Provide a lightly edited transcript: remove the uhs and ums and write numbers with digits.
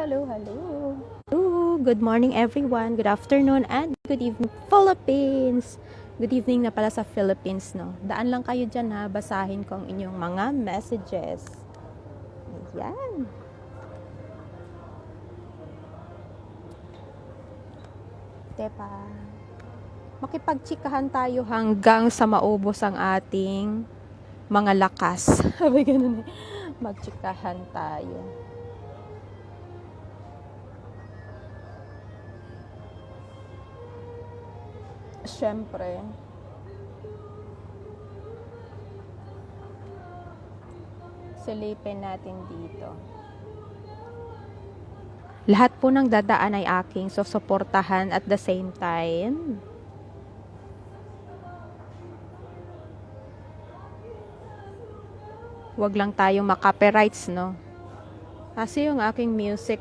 hello, hello. Hello, good morning everyone, good afternoon, and good evening Philippines. Good evening na pala sa Philippines, no? Daan lang kayo dyan ha, basahin ko ang inyong mga messages. Ayan. Diba? Makipagtsikahan tayo hanggang sa maubos ang ating mga lakas. Sabi ganun eh. Magtsikahan tayo. Siyempre, silipin natin dito. Lahat po ng dadaan ay aking susuportahan at the same time. Huwag lang tayong makopyrights, no? Kasi yung aking music